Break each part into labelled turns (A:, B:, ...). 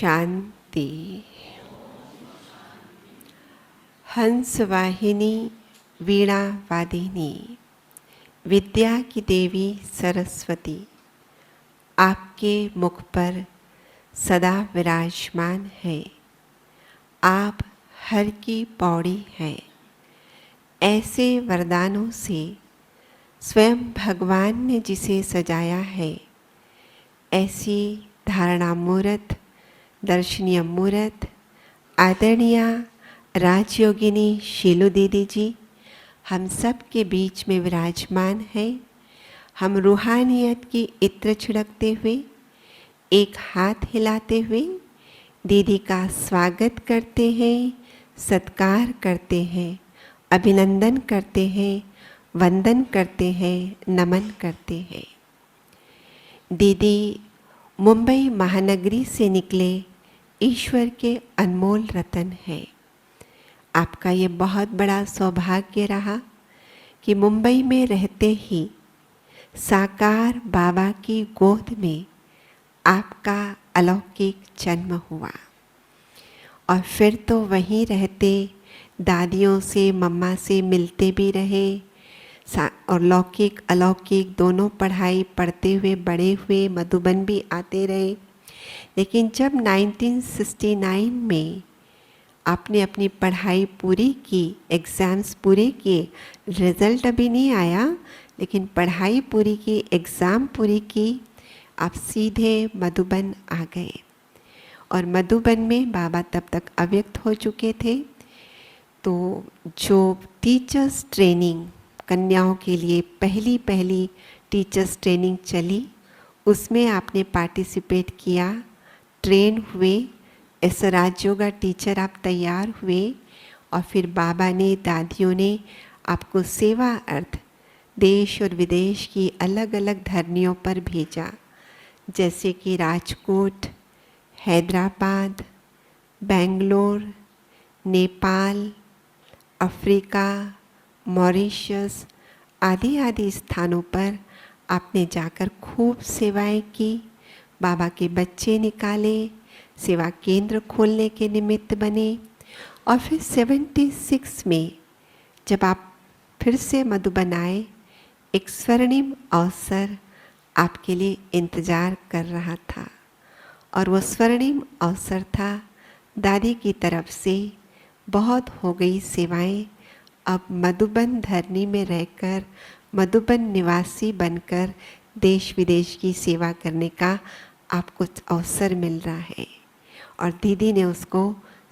A: शांति। हंस वाहिनी वीणा वादिनी विद्या की देवी सरस्वती आपके मुख पर सदा विराजमान है। आप हर की पौड़ी हैं। ऐसे वरदानों से स्वयं भगवान ने जिसे सजाया है, ऐसी धारणा मूर्त, दर्शनीय मूर्त आदरणीय राजयोगिनी शीलू दीदी जी हम सब के बीच में विराजमान है। हम रूहानियत की इत्र छिड़कते हुए, एक हाथ हिलाते हुए दीदी का स्वागत करते हैं, सत्कार करते हैं, अभिनंदन करते हैं, वंदन करते हैं, नमन करते हैं। दीदी मुंबई महानगरी से निकले ईश्वर के अनमोल रतन है। आपका ये बहुत बड़ा सौभाग्य रहा कि मुंबई में रहते ही साकार बाबा की गोद में आपका अलौकिक जन्म हुआ और फिर तो वहीं रहते दादियों से, मम्मा से मिलते भी रहे और लौकिक अलौकिक दोनों पढ़ाई पढ़ते हुए बड़े हुए, मधुबन भी आते रहे। लेकिन जब 1969 में आपने अपनी पढ़ाई पूरी की, एग्ज़ाम्स पूरे किए, रिज़ल्ट अभी नहीं आया लेकिन पढ़ाई पूरी की, एग्ज़ाम पूरी की, आप सीधे मधुबन आ गए। और मधुबन में बाबा तब तक अव्यक्त हो चुके थे। तो जो टीचर्स ट्रेनिंग कन्याओं के लिए पहली टीचर्स ट्रेनिंग चली, उसमें आपने पार्टिसिपेट किया, ट्रेन हुए, ऐसा राजयोगा टीचर आप तैयार हुए और फिर बाबा ने, दादियों ने आपको सेवा अर्थ देश और विदेश की अलग अलग धरनियों पर भेजा, जैसे कि राजकोट, हैदराबाद, बेंगलोर, नेपाल, अफ्रीका, मॉरिशस आदि आदि स्थानों पर आपने जाकर खूब सेवाएं की, बाबा के बच्चे निकाले, सेवा केंद्र खोलने के निमित्त बने। और फिर 76 में जब आप फिर से मधुबन आए, एक स्वर्णिम अवसर आपके लिए इंतज़ार कर रहा था और वो स्वर्णिम अवसर था दादी की तरफ से बहुत हो गई सेवाएं, अब मधुबन धरनी में रहकर मधुबन निवासी बनकर देश विदेश की सेवा करने का आपको अवसर मिल रहा है। और दीदी ने उसको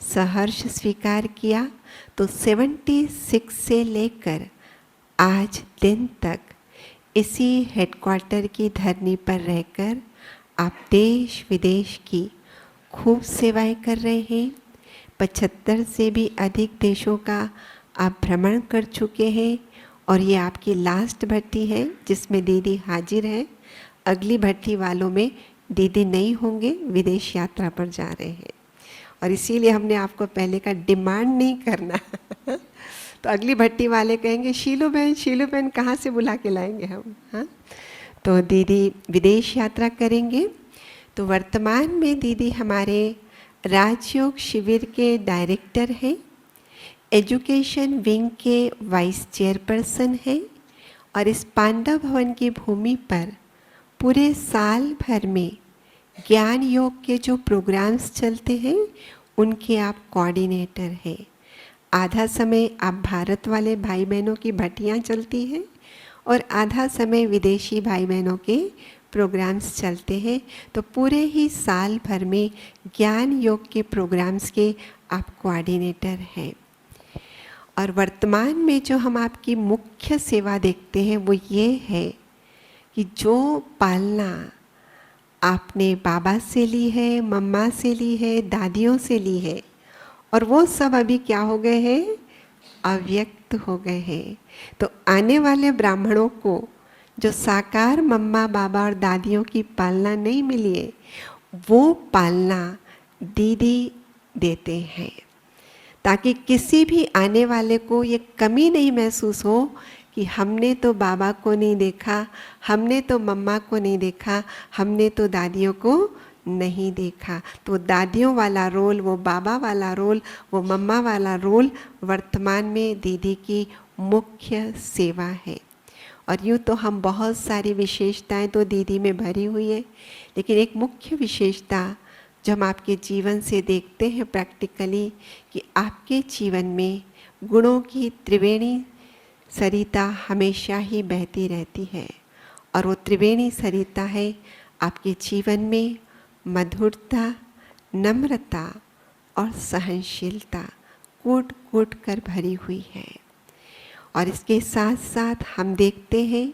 A: सहर्ष स्वीकार किया। तो 76 से लेकर आज दिन तक इसी हेडक्वार्टर की धरनी पर रहकर आप देश विदेश की खूब सेवाएं कर रहे हैं। 75 से भी अधिक देशों का आप भ्रमण कर चुके हैं और ये आपकी लास्ट भट्टी है जिसमें दीदी हाजिर है। अगली भट्टी वालों में दीदी नहीं होंगे, विदेश यात्रा पर जा रहे हैं और इसीलिए हमने आपको पहले का डिमांड नहीं करना तो अगली भट्टी वाले कहेंगे शीलू बहन कहाँ से बुला के लाएंगे हम, हाँ। तो दीदी विदेश यात्रा करेंगे। तो वर्तमान में दीदी हमारे राजयोग शिविर के डायरेक्टर हैं, एजुकेशन विंग के वाइस चेयरपर्सन हैं और इस पांडव भवन की भूमि पर पूरे साल भर में ज्ञान योग के जो प्रोग्राम्स चलते हैं उनके आप कोऑर्डिनेटर हैं। आधा समय आप भारत वाले भाई बहनों की भट्टियाँ चलती हैं और आधा समय विदेशी भाई बहनों के प्रोग्राम्स चलते हैं। तो पूरे ही साल भर में ज्ञान योग के प्रोग्राम्स के आप कोऑर्डिनेटर हैं। और वर्तमान में जो हम आपकी मुख्य सेवा देखते हैं वो ये है कि जो पालना आपने बाबा से ली है, मम्मा से ली है, दादियों से ली है और वो सब अभी क्या हो गए हैं, अव्यक्त हो गए हैं। तो आने वाले ब्राह्मणों को जो साकार मम्मा, बाबा और दादियों की पालना नहीं मिली है, वो पालना दीदी देते हैं ताकि किसी भी आने वाले को ये कमी नहीं महसूस हो कि हमने तो बाबा को नहीं देखा, हमने तो मम्मा को नहीं देखा, हमने तो दादियों को नहीं देखा। तो दादियों वाला रोल, वो बाबा वाला रोल, वो मम्मा वाला रोल वर्तमान में दीदी की मुख्य सेवा है। और यूँ तो हम बहुत सारी विशेषताएं तो दीदी में भरी हुई है, लेकिन एक मुख्य विशेषता जो हम आपके जीवन से देखते हैं प्रैक्टिकली, कि आपके जीवन में गुणों की त्रिवेणी सरिता हमेशा ही बहती रहती है। और वो त्रिवेणी सरिता है आपके जीवन में मधुरता, नम्रता और सहनशीलता कूट कूट कर भरी हुई है। और इसके साथ साथ हम देखते हैं,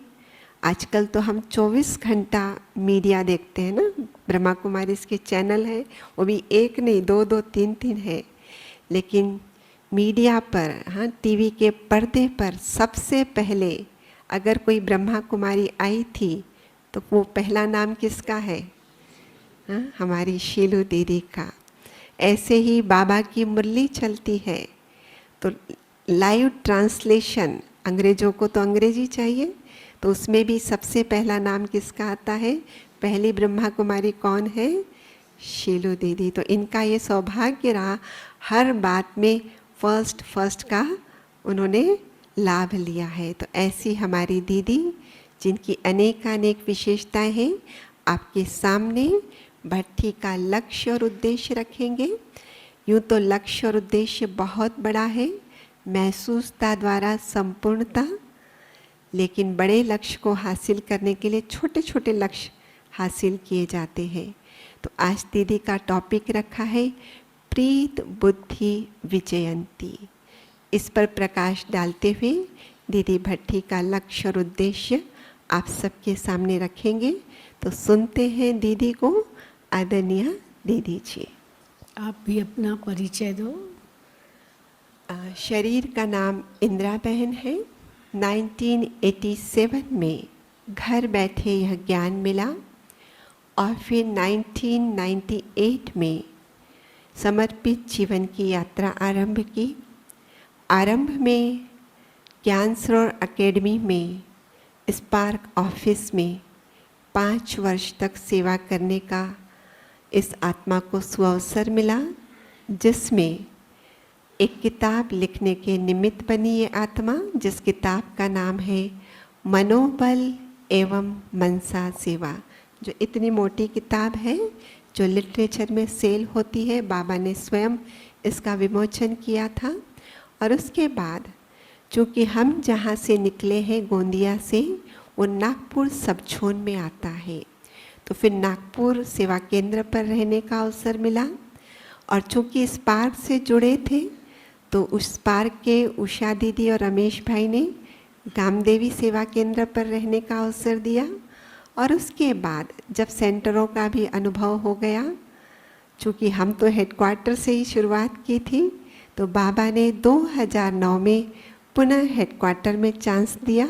A: आजकल तो हम 24 घंटा मीडिया देखते हैं ना, ब्रह्मा कुमारी इसके चैनल हैं, वो भी एक नहीं, दो दो तीन तीन है। लेकिन मीडिया पर, हाँ, टीवी के पर्दे पर सबसे पहले अगर कोई ब्रह्मा कुमारी आई थी तो वो पहला नाम किसका है? हाँ, हमारी शीलू दीदी का। ऐसे ही बाबा की मुरली चलती है तो लाइव ट्रांसलेशन, अंग्रेजों को तो अंग्रेजी चाहिए, तो उसमें भी सबसे पहला नाम किसका आता है? पहली ब्रह्मा कुमारी कौन है? शीलू दीदी। तो इनका ये सौभाग्य रहा, हर बात में फर्स्ट का उन्होंने लाभ लिया है। तो ऐसी हमारी दीदी, जिनकी अनेकानेक विशेषताएं हैं, आपके सामने भट्ठी का लक्ष्य और उद्देश्य रखेंगे। यूँ तो लक्ष्य और उद्देश्य बहुत बड़ा है, महसूसता द्वारा संपूर्णता, लेकिन बड़े लक्ष्य को हासिल करने के लिए छोटे छोटे लक्ष्य हासिल किए जाते हैं। तो आज दीदी का टॉपिक रखा है प्रीत बुद्धि विजयंती। इस पर प्रकाश डालते हुए दीदी भट्ठी का लक्ष्य और उद्देश्य आप सबके सामने रखेंगे। तो सुनते हैं दीदी को। आदरणीय दीदी जी,
B: आप भी अपना परिचय दो।
A: शरीर का नाम इंदिरा बहन है। 1987 में घर बैठे यह ज्ञान मिला और फिर 1998 में समर्पित जीवन की यात्रा आरंभ की। आरंभ में ज्ञान सरोवर एकेडमी में स्पार्क ऑफिस में 5 वर्ष तक सेवा करने का इस आत्मा को सुअवसर मिला, जिसमें एक किताब लिखने के निमित्त बनी ये आत्मा, जिस किताब का नाम है मनोबल एवं मनसा सेवा, जो इतनी मोटी किताब है, जो लिटरेचर में सेल होती है। बाबा ने स्वयं इसका विमोचन किया था। और उसके बाद चूँकि हम जहाँ से निकले हैं गोंदिया से, वो नागपुर सब जोन में आता है, तो फिर नागपुर सेवा केंद्र पर रहने का अवसर मिला। और चूँकि इस पार्क से जुड़े थे, तो उस पार्क के उषा दीदी और रमेश भाई ने गामदेवी सेवा केंद्र पर रहने का अवसर दिया। और उसके बाद जब सेंटरों का भी अनुभव हो गया, चूँकि हम तो हेडक्वार्टर से ही शुरुआत की थी, तो बाबा ने 2009 में पुनः हेडक्वार्टर में चांस दिया।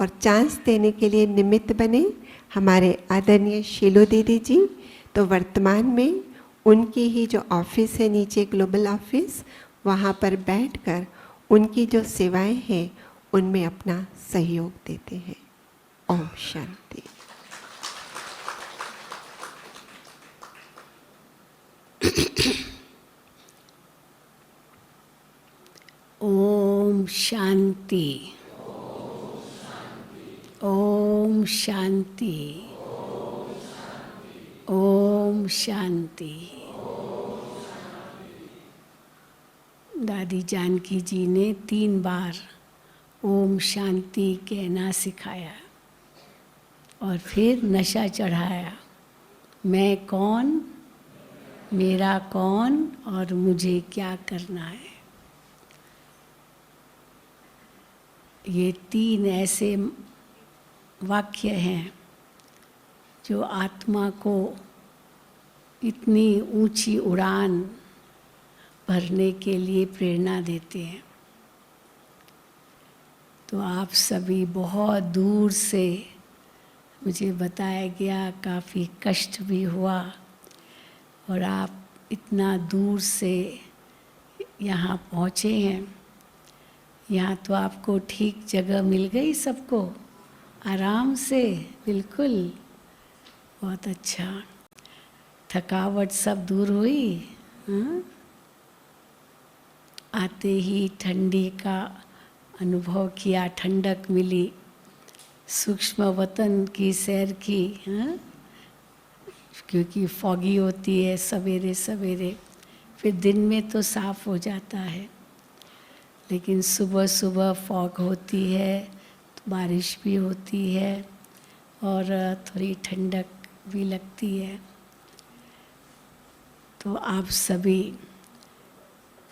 A: और चांस देने के लिए निमित्त बने हमारे आदरणीय शीलू दीदी जी। तो वर्तमान में उनकी ही जो ऑफिस है नीचे, ग्लोबल ऑफिस, वहाँ पर बैठकर उनकी जो सेवाएं हैं उनमें अपना सहयोग देते हैं। ओम शांति।
B: ओम शांति। ओम शांति। ओम शांति। दादी जानकी जी ने 3 बार ओम शांति कहना सिखाया और फिर नशा चढ़ाया। मैं कौन, मेरा कौन और मुझे क्या करना है। ये 3 ऐसे वाक्य हैं जो आत्मा को इतनी ऊंची उड़ान भरने के लिए प्रेरणा देते हैं। तो आप सभी बहुत दूर से, मुझे बताया गया काफ़ी कष्ट भी हुआ, और आप इतना दूर से यहाँ पहुँचे हैं। यहाँ तो आपको ठीक जगह मिल गई, सबको आराम से, बिल्कुल, बहुत अच्छा। थकावट सब दूर हुई। हाँ? आते ही ठंडी का अनुभव किया, ठंडक मिली, सूक्ष्म वतन की सैर की। हाँ? क्योंकि फॉगी होती है सवेरे सवेरे, फिर दिन में तो साफ हो जाता है, लेकिन सुबह सुबह फॉग होती है, तो बारिश भी होती है और थोड़ी ठंडक भी लगती है। तो आप सभी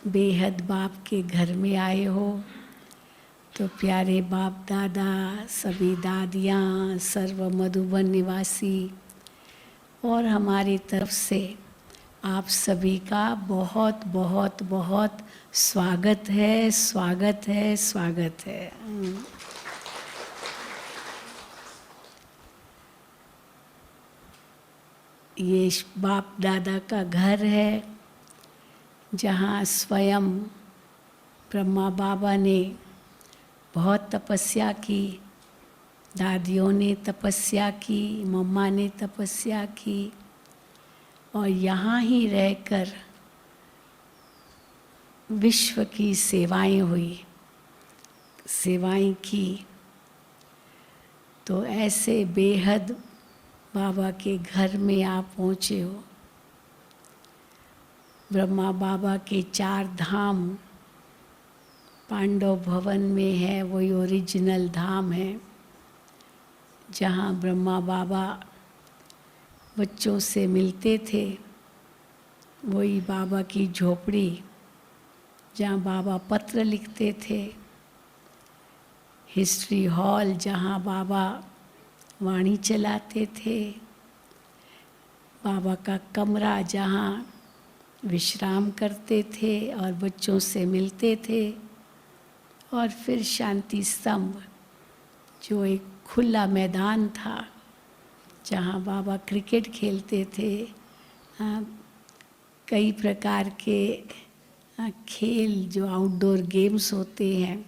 B: बेहद बाप के घर में आए हो, तो प्यारे बाप दादा, सभी दादियाँ, सर्व मधुबन निवासी और हमारी तरफ से आप सभी का बहुत बहुत बहुत स्वागत है, स्वागत है, स्वागत है। ये बाप दादा का घर है, जहाँ स्वयं ब्रह्मा बाबा ने बहुत तपस्या की, दादियों ने तपस्या की, मम्मा ने तपस्या की, और यहाँ ही रहकर विश्व की सेवाएं हुई, सेवाएं की। तो ऐसे बेहद बाबा के घर में आप पहुँचे हो। ब्रह्मा बाबा के 4 धाम पांडव भवन में है, वही ओरिजिनल धाम है, जहाँ ब्रह्मा बाबा बच्चों से मिलते थे। वही बाबा की झोपड़ी, जहाँ बाबा पत्र लिखते थे। हिस्ट्री हॉल, जहाँ बाबा वाणी चलाते थे। बाबा का कमरा, जहाँ विश्राम करते थे और बच्चों से मिलते थे। और फिर शांति स्तंभ, जो एक खुला मैदान था, जहाँ बाबा क्रिकेट खेलते थे। कई प्रकार के खेल जो आउटडोर गेम्स होते हैं,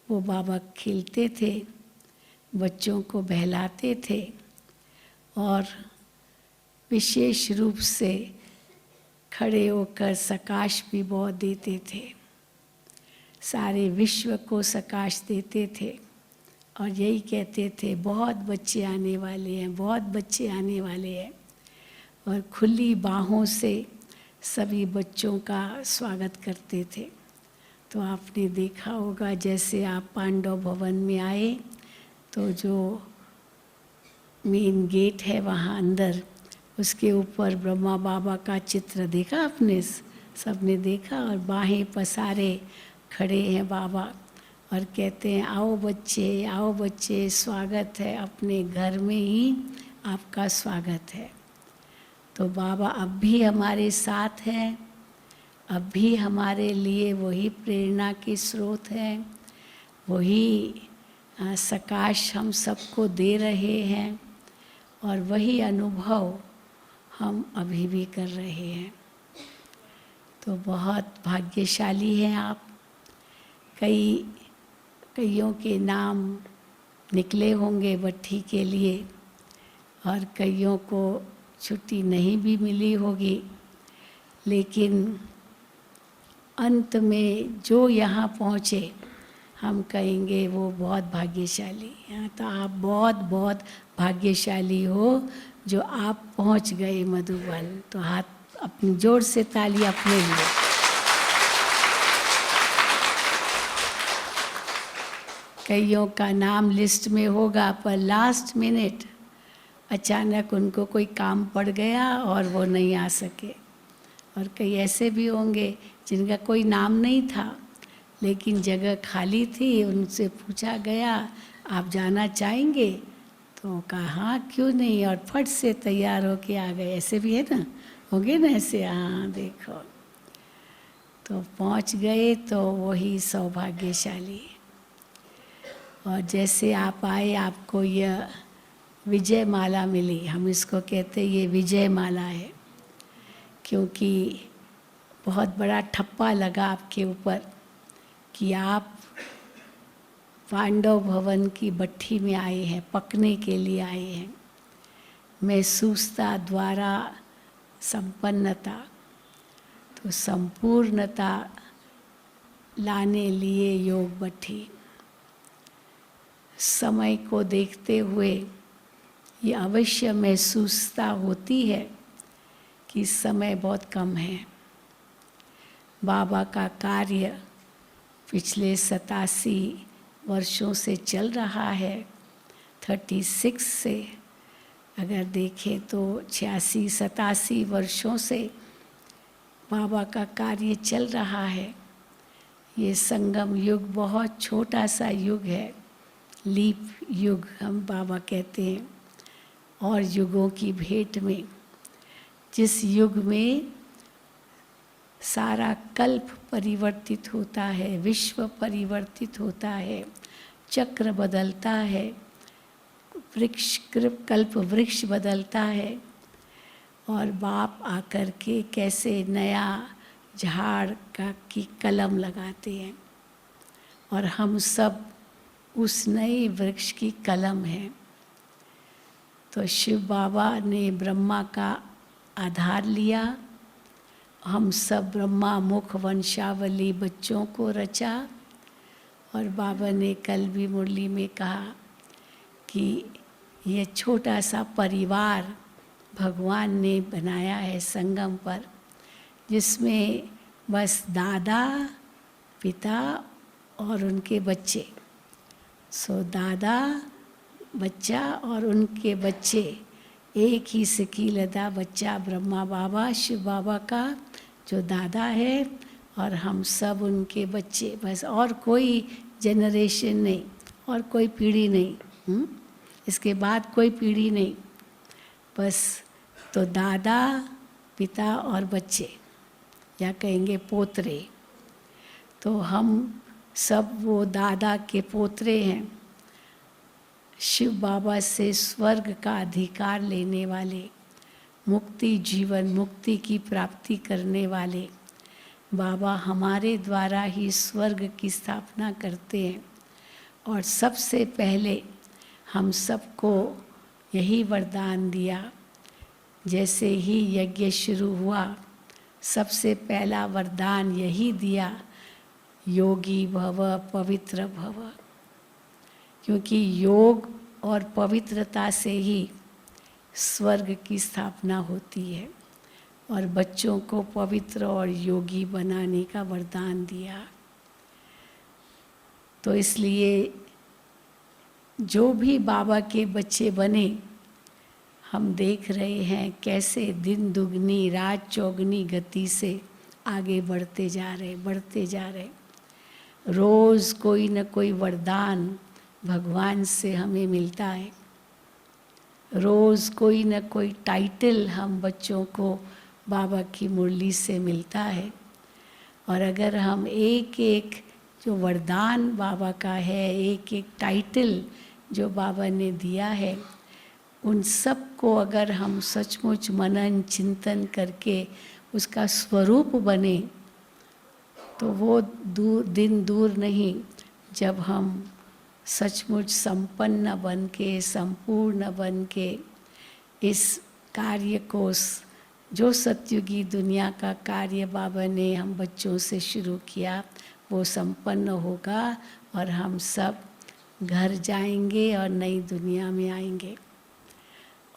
B: वो बाबा खेलते थे, बच्चों को बहलाते थे। और विशेष रूप से खड़े होकर सकाश भी बहुत देते थे, सारे विश्व को सकाश देते थे। और यही कहते थे, बहुत बच्चे आने वाले हैं, बहुत बच्चे आने वाले हैं। और खुली बाहों से सभी बच्चों का स्वागत करते थे। तो आपने देखा होगा, जैसे आप पांडव भवन में आए, तो जो मेन गेट है वहाँ अंदर, उसके ऊपर ब्रह्मा बाबा का चित्र देखा आपने, सबने देखा। और बाहें पसारे खड़े हैं बाबा और कहते हैं, आओ बच्चे, आओ बच्चे, स्वागत है, अपने घर में ही आपका स्वागत है। तो बाबा अब भी हमारे साथ हैं, अब भी हमारे लिए वही प्रेरणा के स्रोत हैं, वही सकाश हम सबको दे रहे हैं, और वही अनुभव हम अभी भी कर रहे हैं। तो बहुत भाग्यशाली हैं आप। कईयों के नाम निकले होंगे भट्ठी के लिए, और कईयों को छुट्टी नहीं भी मिली होगी, लेकिन अंत में जो यहाँ पहुँचे, हम कहेंगे वो बहुत भाग्यशाली हैं। तो आप बहुत बहुत भाग्यशाली हो जो आप पहुँच गए मधुबन। तो हाथ अपनी जोर से ताली अपने लिए। कईयों का नाम लिस्ट में होगा, पर लास्ट मिनट अचानक उनको कोई काम पड़ गया और वो नहीं आ सके। और कई ऐसे भी होंगे जिनका कोई नाम नहीं था, लेकिन जगह खाली थी, उनसे पूछा गया, आप जाना चाहेंगे? तो कहा हाँ, क्यों नहीं, और फट से तैयार होके आ गए। ऐसे भी है ना, होंगे ना ऐसे, हाँ देखो। तो पहुंच गए, तो वही सौभाग्यशाली। और जैसे आप आए, आपको यह विजय माला मिली। हम इसको कहते हैं ये विजय माला है, क्योंकि बहुत बड़ा ठप्पा लगा आपके ऊपर कि आप पांडव भवन की भट्ठी में आए हैं, पकने के लिए आए हैं। महसूसता द्वारा संपन्नता। तो संपूर्णता लाने लिए योग बठी। समय को देखते हुए ये अवश्य महसूसता होती है कि समय बहुत कम है। बाबा का कार्य पिछले 87 वर्षों से चल रहा है। 36 से अगर देखें तो 86-87 वर्षों से बाबा का कार्य चल रहा है। ये संगम युग बहुत छोटा सा युग है, लीप युग हम बाबा कहते हैं। और युगों की भेंट में, जिस युग में सारा कल्प परिवर्तित होता है, विश्व परिवर्तित होता है, चक्र बदलता है, कल्प वृक्ष बदलता है, और बाप आकर के कैसे नया झाड़ की कलम लगाते हैं, और हम सब उस नए वृक्ष की कलम हैं। तो शिव बाबा ने ब्रह्मा का आधार लिया, हम सब ब्रह्मा मुख वंशावली बच्चों को रचा। और बाबा ने कल भी मुरली में कहा कि ये छोटा सा परिवार भगवान ने बनाया है संगम पर, जिसमें बस दादा, पिता और उनके बच्चे। सो दादा, बच्चा और उनके बच्चे, एक ही सिकी लदा बच्चा ब्रह्मा बाबा शिव बाबा का जो दादा है, और हम सब उनके बच्चे, बस। और कोई जनरेशन नहीं, और कोई पीढ़ी नहीं, इसके बाद कोई पीढ़ी नहीं, बस। तो दादा, पिता और बच्चे, या कहेंगे पोतरे। तो हम सब वो दादा के पोतरे हैं, शिव बाबा से स्वर्ग का अधिकार लेने वाले, मुक्ति जीवन मुक्ति की प्राप्ति करने वाले। बाबा हमारे द्वारा ही स्वर्ग की स्थापना करते हैं। और सबसे पहले हम सबको यही वरदान दिया। जैसे ही यज्ञ शुरू हुआ, सबसे पहला वरदान यही दिया, योगी भव पवित्र भव। क्योंकि योग और पवित्रता से ही स्वर्ग की स्थापना होती है। और बच्चों को पवित्र और योगी बनाने का वरदान दिया। तो इसलिए जो भी बाबा के बच्चे बने, हम देख रहे हैं कैसे दिन दुगनी रात चौगनी गति से आगे बढ़ते जा रहे। रोज़ कोई न कोई वरदान भगवान से हमें मिलता है। रोज़ कोई न कोई टाइटल हम बच्चों को बाबा की मुरली से मिलता है। और अगर हम एक एक जो वरदान बाबा का है, एक एक टाइटल जो बाबा ने दिया है, उन सब को अगर हम सचमुच मनन चिंतन करके उसका स्वरूप बने, तो वो दिन दूर नहीं जब हम सचमुच संपन्न बन के, संपूर्ण बन के इस कार्य को, जो सतयुगी दुनिया का कार्य बाबा ने हम बच्चों से शुरू किया, वो संपन्न होगा और हम सब घर जाएंगे और नई दुनिया में आएंगे।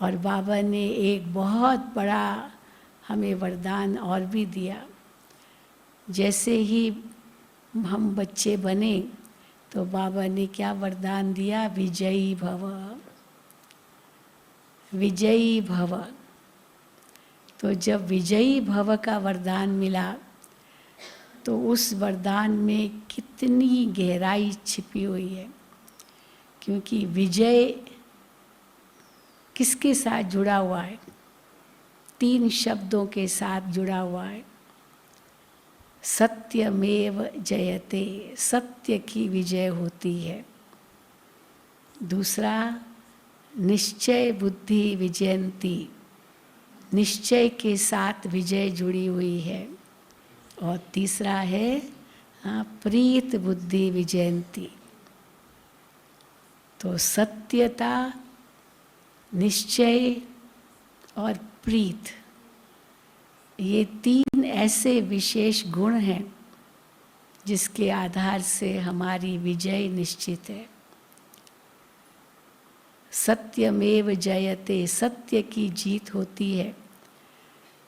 B: और बाबा ने एक बहुत बड़ा हमें वरदान और भी दिया। जैसे ही हम बच्चे बने तो बाबा ने क्या वरदान दिया, विजयी भव, विजयी भव। तो जब विजयी भव का वरदान मिला, तो उस वरदान में कितनी गहराई छिपी हुई है। क्योंकि विजय किसके साथ जुड़ा हुआ है? 3 शब्दों के साथ जुड़ा हुआ है। सत्यमेव जयते, सत्य की विजय होती है। दूसरा, निश्चय बुद्धि विजयंती, निश्चय के साथ विजय जुड़ी हुई है। और तीसरा है प्रीत बुद्धि विजयंती। तो सत्यता, निश्चय और प्रीत, ये 3 ऐसे विशेष गुण हैं जिसके आधार से हमारी विजय निश्चित है। सत्यमेव जयते, सत्य की जीत होती है।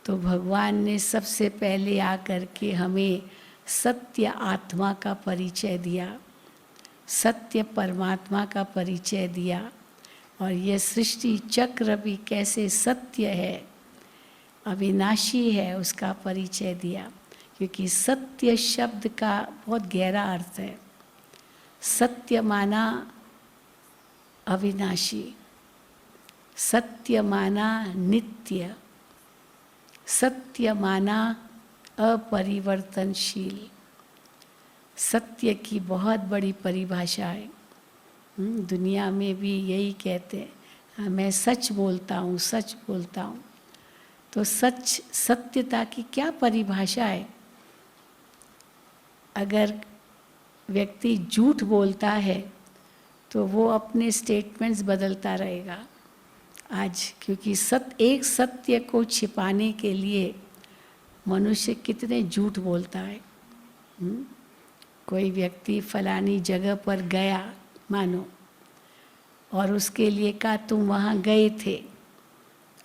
B: तो भगवान ने सबसे पहले आकर के हमें सत्य आत्मा का परिचय दिया, सत्य परमात्मा का परिचय दिया, और ये सृष्टि चक्र भी कैसे सत्य है, अविनाशी है, उसका परिचय दिया। क्योंकि सत्य शब्द का बहुत गहरा अर्थ है। सत्य माना अविनाशी, सत्य माना नित्य, सत्य माना अपरिवर्तनशील। सत्य की बहुत बड़ी परिभाषा है। दुनिया में भी यही कहते हैं, हाँ, मैं सच बोलता हूँ, सच बोलता हूँ। तो सच, सत्यता की क्या परिभाषा है? अगर व्यक्ति झूठ बोलता है तो वो अपने स्टेटमेंट्स बदलता रहेगा आज, क्योंकि एक सत्य को छिपाने के लिए मनुष्य कितने झूठ बोलता है। कोई व्यक्ति फलानी जगह पर गया मानो, और उसके लिए कहा तुम वहाँ गए थे,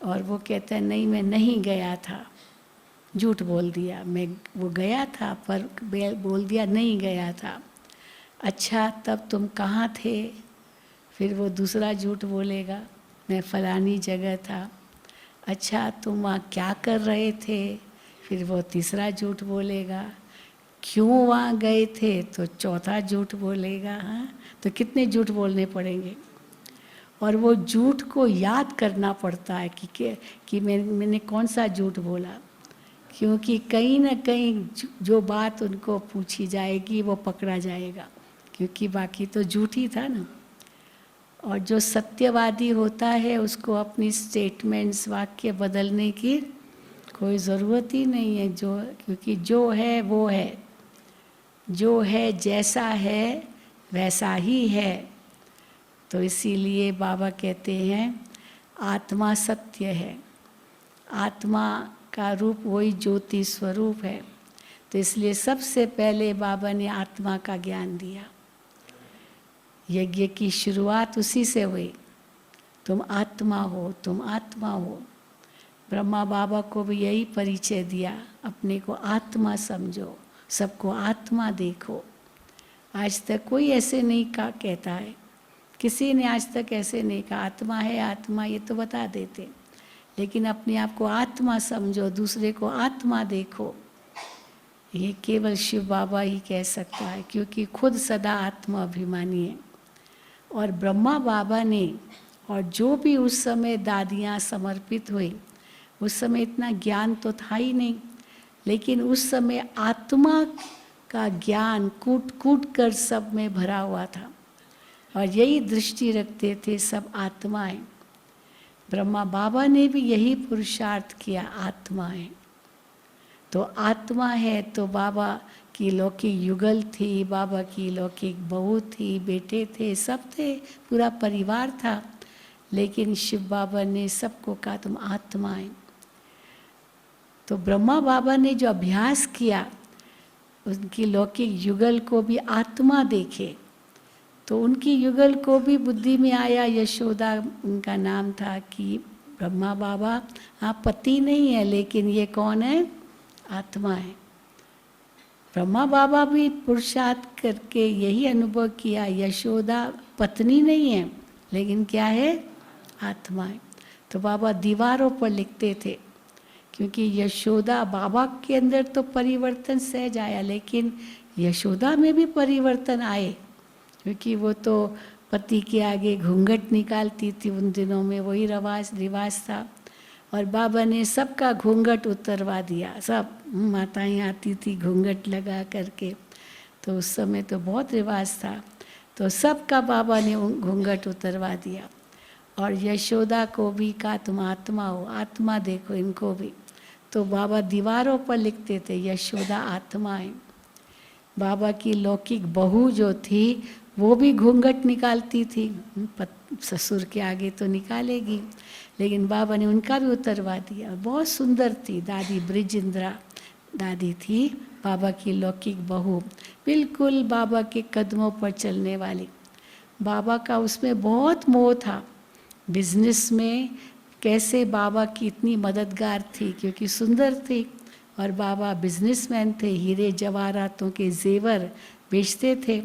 B: और वो कहता है नहीं मैं नहीं गया था, झूठ बोल दिया। वो गया था पर बोल दिया नहीं गया था। अच्छा तब तुम कहाँ थे? फिर वो दूसरा झूठ बोलेगा, मैं फलानी जगह था। अच्छा तुम वहाँ क्या कर रहे थे? फिर वो तीसरा झूठ बोलेगा। क्यों वहाँ गए थे? तो चौथा झूठ बोलेगा। हाँ, तो कितने झूठ बोलने पड़ेंगे? और वो झूठ को याद करना पड़ता है कि मैंने कौन सा झूठ बोला, क्योंकि कहीं ना कहीं जो बात उनको पूछी जाएगी वो पकड़ा जाएगा, क्योंकि बाकी तो झूठ ही था ना। और जो सत्यवादी होता है उसको अपनी स्टेटमेंट्स, वाक्य बदलने की कोई ज़रूरत ही नहीं है, क्योंकि जो है वो है, जो है जैसा है वैसा ही है। तो इसीलिए बाबा कहते हैं आत्मा सत्य है, आत्मा का रूप वही ज्योति स्वरूप है। तो इसलिए सबसे पहले बाबा ने आत्मा का ज्ञान दिया। यज्ञ की शुरुआत उसी से हुई, तुम आत्मा हो, तुम आत्मा हो। ब्रह्मा बाबा को भी यही परिचय दिया, अपने को आत्मा समझो, सबको आत्मा देखो। आज तक कोई ऐसे नहीं कहता है, किसी ने आज तक ऐसे नहीं कहा आत्मा है आत्मा, ये तो बता देते, लेकिन अपने आप को आत्मा समझो, दूसरे को आत्मा देखो, ये केवल शिव बाबा ही कह सकता है, क्योंकि खुद सदा आत्मा अभिमानी है। और ब्रह्मा बाबा ने, और जो भी उस समय दादियाँ समर्पित हुई, उस समय इतना ज्ञान तो था ही नहीं, लेकिन उस समय आत्मा का ज्ञान कूट कूट कर सब में भरा हुआ था, और यही दृष्टि रखते थे सब आत्माएं। ब्रह्मा बाबा ने भी यही पुरुषार्थ किया, आत्मा है तो आत्मा है। तो बाबा की लौकिक युगल थी, बाबा की लौकिक बहू थी, बेटे थे, सब थे, पूरा परिवार था, लेकिन शिव बाबा ने सबको कहा तुम आत्मा है। तो ब्रह्मा बाबा ने जो अभ्यास किया, उनकी लौकिक युगल को भी आत्मा देखे, तो उनकी युगल को भी बुद्धि में आया, यशोदा उनका नाम था, कि ब्रह्मा बाबा हाँ पति नहीं है, लेकिन ये कौन है? आत्मा है। ब्रह्मा बाबा भी पुरुषार्थ करके यही अनुभव किया, यशोदा पत्नी नहीं है, लेकिन क्या है? आत्मा है। तो बाबा दीवारों पर लिखते थे, क्योंकि यशोदा, बाबा के अंदर तो परिवर्तन सहज आया, लेकिन यशोदा में भी परिवर्तन आए, क्योंकि वो तो पति के आगे घूंघट निकालती थी, उन दिनों में वही रिवाज था। और बाबा ने सबका घूंघट उतरवा दिया, सब माताएं आती थी घूंघट लगा करके, तो उस समय तो बहुत रिवाज था, तो सबका बाबा ने घूंघट उतरवा दिया। और यशोदा को भी कहा तुम आत्मा हो, आत्मा देखो इनको भी। तो बाबा दीवारों पर लिखते थे यशोदा आत्मा है। बाबा की लौकिक बहू जो थी वो भी घूंघट निकालती थी, ससुर के आगे तो निकालेगी, लेकिन बाबा ने उनका भी उतरवा दिया। बहुत सुंदर थी दादी, ब्रिजेंद्रा दादी थी, बाबा की लौकिक बहू, बिल्कुल बाबा के कदमों पर चलने वाली। बाबा का उसमें बहुत मोह था, बिजनेस में कैसे बाबा की इतनी मददगार थी, क्योंकि सुंदर थी और बाबा बिजनेसमैन थे, हीरे जवाहरातों के जेवर बेचते थे।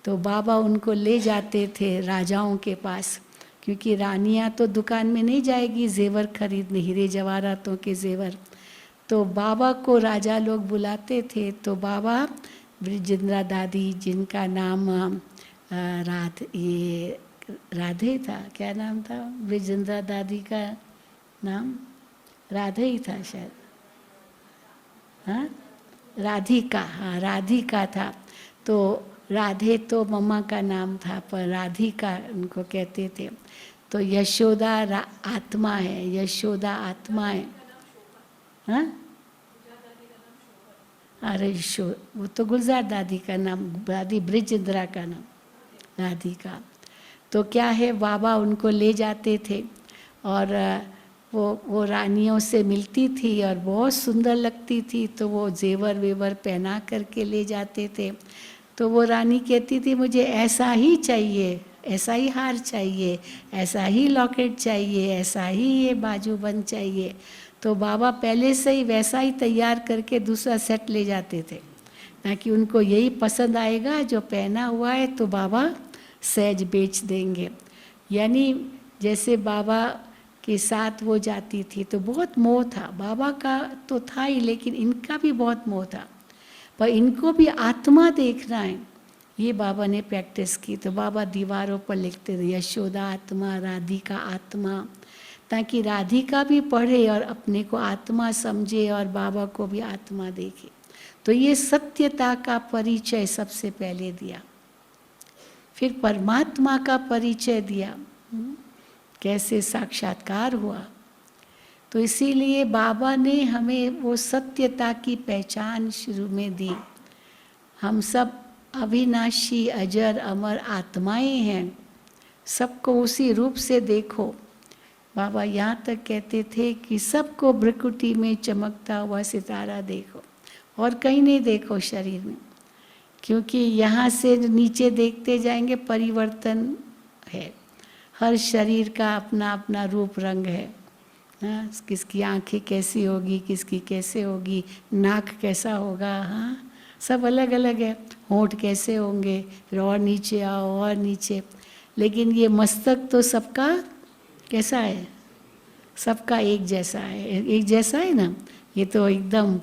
B: तो बाबा उनको ले जाते थे राजाओं के पास, क्योंकि रानियां तो दुकान में नहीं जाएगी जेवर खरीदने, हीरे जवाहरातों के जेवर। तो बाबा को राजा लोग बुलाते थे, तो बाबा ब्रिजेंद्रा दादी, जिनका नाम राधे था, क्या नाम था ब्रिजेंद्रा दादी का नाम? राधे ही था शायद, हाँ राधिका, हाँ राधिका था। तो राधे तो मम्मा का नाम था, पर राधिका उनको कहते थे। तो यशोदा आत्मा है, यशोदा आत्मा है। हाँ अरे वो तो गुलजार दादी का नाम, दादी ब्रिजेंद्रा का नाम राधिका। तो क्या है, बाबा उनको ले जाते थे और वो रानियों से मिलती थी और बहुत सुंदर लगती थी, तो वो जेवर वेवर पहना करके ले जाते थे। तो वो रानी कहती थी मुझे ऐसा ही चाहिए, ऐसा ही हार चाहिए, ऐसा ही लॉकेट चाहिए, ऐसा ही ये बाजूबंद चाहिए। तो बाबा पहले से ही वैसा ही तैयार करके दूसरा सेट ले जाते थे, ताकि उनको यही पसंद आएगा जो पहना हुआ है, तो बाबा सहज बेच देंगे। यानी जैसे बाबा के साथ वो जाती थी तो बहुत मोह था, बाबा का तो था ही, लेकिन इनका भी बहुत मोह था, पर इनको भी आत्मा देखना है, ये बाबा ने प्रैक्टिस की। तो बाबा दीवारों पर लिखते थे यशोदा आत्मा, राधिका आत्मा, ताकि राधिका भी पढ़े और अपने को आत्मा समझे और बाबा को भी आत्मा देखे। तो ये सत्यता का परिचय सबसे पहले दिया, फिर परमात्मा का परिचय दिया, कैसे साक्षात्कार हुआ। तो इसीलिए बाबा ने हमें वो सत्यता की पहचान शुरू में दी। हम सब अविनाशी अजर अमर आत्माएं हैं, सबको उसी रूप से देखो। बाबा यहाँ तक कहते थे कि सबको भ्रकुटी में चमकता हुआ सितारा देखो, और कहीं नहीं देखो शरीर में, क्योंकि यहाँ से नीचे देखते जाएंगे परिवर्तन है। हर शरीर का अपना अपना रूप रंग है, हाँ, किसकी आंखें कैसी होगी, किसकी कैसे होगी, नाक कैसा होगा, हाँ सब अलग अलग है, होंठ कैसे होंगे, फिर और नीचे आओ और नीचे। लेकिन ये मस्तक तो सबका कैसा है, सबका एक जैसा है, एक जैसा है ना। ये तो एकदम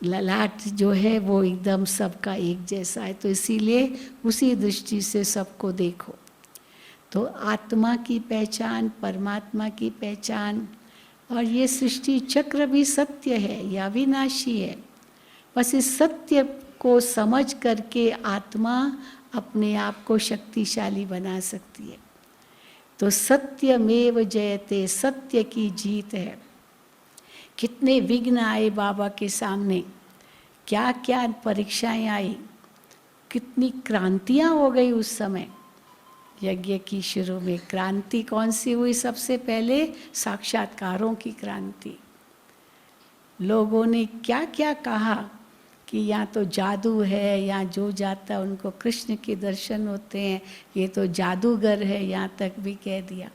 B: ललाट जो है वो एकदम सबका एक जैसा है। तो इसीलिए उसी दृष्टि से सबको देखो। तो आत्मा की पहचान, परमात्मा की पहचान, और ये सृष्टि चक्र भी सत्य है, यह अविनाशी है। बस इस सत्य को समझ करके आत्मा अपने आप को शक्तिशाली बना सकती है। तो सत्यमेव जयते, सत्य की जीत है। कितने विघ्न आए बाबा के सामने, क्या क्या परीक्षाएं आई, कितनी क्रांतियां हो गई उस समय। यज्ञ की शुरू में क्रांति कौन सी हुई? सबसे पहले साक्षात्कारों की क्रांति। लोगों ने क्या क्या कहा कि यहाँ तो जादू है, यहाँ जो जाता है उनको कृष्ण के दर्शन होते हैं, ये तो जादूगर है, यहाँ तक भी कह दिया।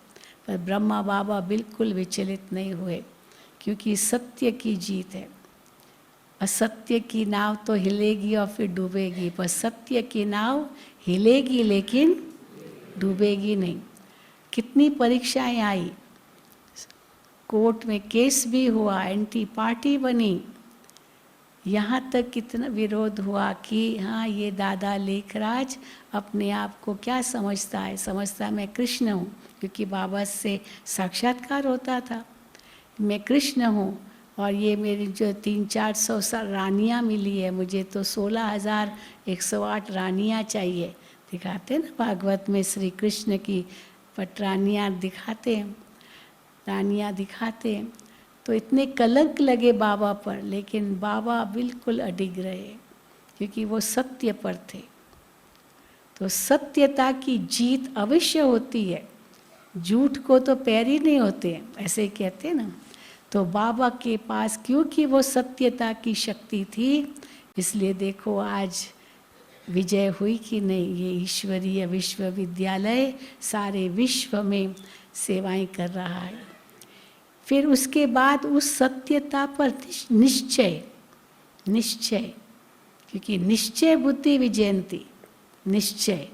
B: पर ब्रह्मा बाबा बिल्कुल विचलित नहीं हुए, क्योंकि सत्य की जीत है। असत्य की नाव तो हिलेगी और फिर डूबेगी, पर सत्य की नाव हिलेगी लेकिन डूबेगी नहीं। कितनी परीक्षाएं आई, कोर्ट में केस भी हुआ, एंटी पार्टी बनी, यहाँ तक कितना विरोध हुआ कि हाँ ये दादा लेखराज अपने आप को क्या समझता है, समझता है मैं कृष्ण हूँ, क्योंकि बाबा से साक्षात्कार होता था, मैं कृष्ण हूँ और ये मेरी जो 300-400 रानियाँ मिली है, मुझे तो 16,108 रानियाँ चाहिए। दिखाते ना भागवत में श्री कृष्ण की पटरानियाँ दिखाते हैं, रानियाँ दिखाते हैं। तो इतने कलंक लगे बाबा पर, लेकिन बाबा बिल्कुल अडिग रहे, क्योंकि वो सत्य पर थे। तो सत्यता की जीत अवश्य होती है, झूठ को तो पैर ही नहीं होते, ऐसे कहते हैं ना। तो बाबा के पास क्योंकि वो सत्यता की शक्ति थी, इसलिए देखो आज विजय हुई कि नहीं। ये ईश्वरीय विश्वविद्यालय सारे विश्व में सेवाएं कर रहा है। फिर उसके बाद उस सत्यता पर निश्चय, क्योंकि निश्चय बुद्धि विजयंती, निश्चय।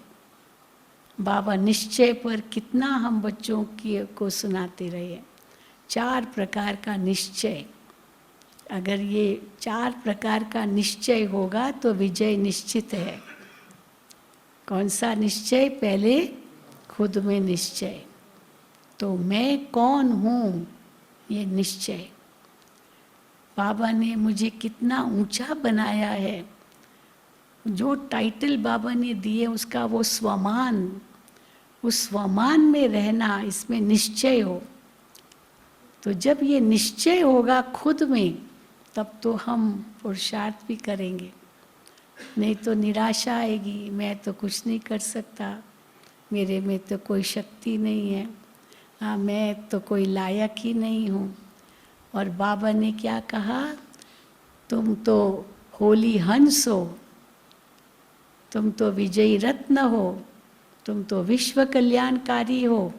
B: बाबा निश्चय पर कितना हम बच्चों को सुनाते रहे। 4 प्रकार का निश्चय, अगर ये 4 प्रकार का निश्चय होगा तो विजय निश्चित है। कौन सा निश्चय? पहले खुद में निश्चय, तो मैं कौन हूँ, ये निश्चय। बाबा ने मुझे कितना ऊंचा बनाया है, जो टाइटल बाबा ने दिए उसका वो स्वमान, उस स्वमान में रहना, इसमें निश्चय हो। तो जब ये निश्चय होगा खुद में, तब तो हम पुरुषार्थ भी करेंगे, नहीं तो निराशा आएगी, मैं तो कुछ नहीं कर सकता, मेरे में तो कोई शक्ति नहीं है, हाँ मैं तो कोई लायक ही नहीं हूँ। और बाबा ने क्या कहा? तुम तो होली हंस हो, तुम तो विजयी रत्न हो, तुम तो विश्व कल्याणकारी हो।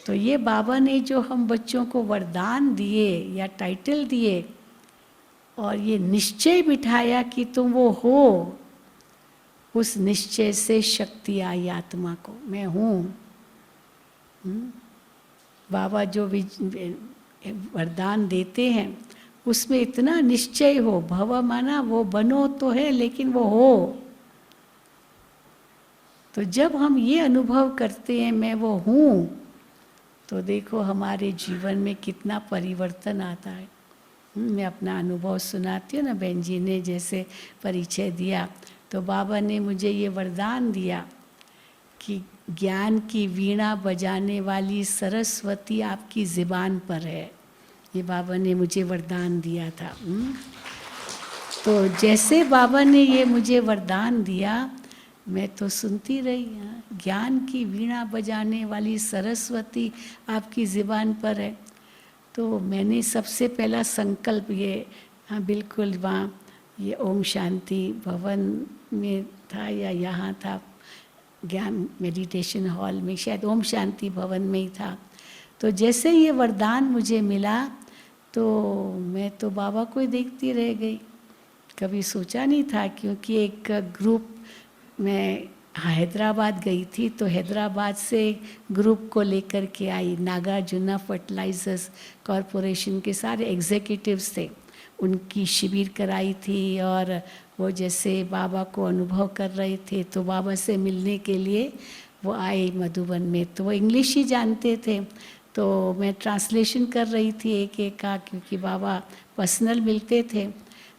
B: तो ये बाबा ने जो हम बच्चों को वरदान दिए या टाइटल दिए और ये निश्चय बिठाया कि तुम वो हो, उस निश्चय से शक्ति आई आत्मा को, मैं हूँ। बाबा जो वरदान देते हैं उसमें इतना निश्चय हो, भव माना वो बनो तो है लेकिन वो हो। तो जब हम ये अनुभव करते हैं मैं वो हूँ, तो देखो हमारे जीवन में कितना परिवर्तन आता है। मैं अपना अनुभव सुनाती हूँ ना, बहन जी ने जैसे परिचय दिया, तो बाबा ने मुझे ये वरदान दिया कि ज्ञान की वीणा बजाने वाली सरस्वती आपकी ज़ुबान पर है। ये बाबा ने मुझे वरदान दिया था। तो जैसे बाबा ने ये मुझे वरदान दिया, मैं तो सुनती रही। ज्ञान की वीणा बजाने वाली सरस्वती आपकी ज़ुबान पर है। तो मैंने सबसे पहला संकल्प ये, हाँ बिल्कुल वहाँ ये ओम शांति भवन में था या यहाँ था, ज्ञान मेडिटेशन हॉल में, शायद ओम शांति भवन में ही था। तो जैसे ये वरदान मुझे मिला तो मैं तो बाबा को ही देखती रह गई, कभी सोचा नहीं था। क्योंकि एक ग्रुप, मैं हैदराबाद गई थी तो हैदराबाद से ग्रुप को लेकर के आई, नागार्जुना फर्टिलाइजर्स कॉरपोरेशन के सारे एग्जीक्यूटिव्स थे, उनकी शिविर कराई थी और वो जैसे बाबा को अनुभव कर रहे थे तो बाबा से मिलने के लिए वो आए मधुबन में। तो वो इंग्लिश ही जानते थे, तो मैं ट्रांसलेशन कर रही थी एक एक का, क्योंकि बाबा पर्सनल मिलते थे।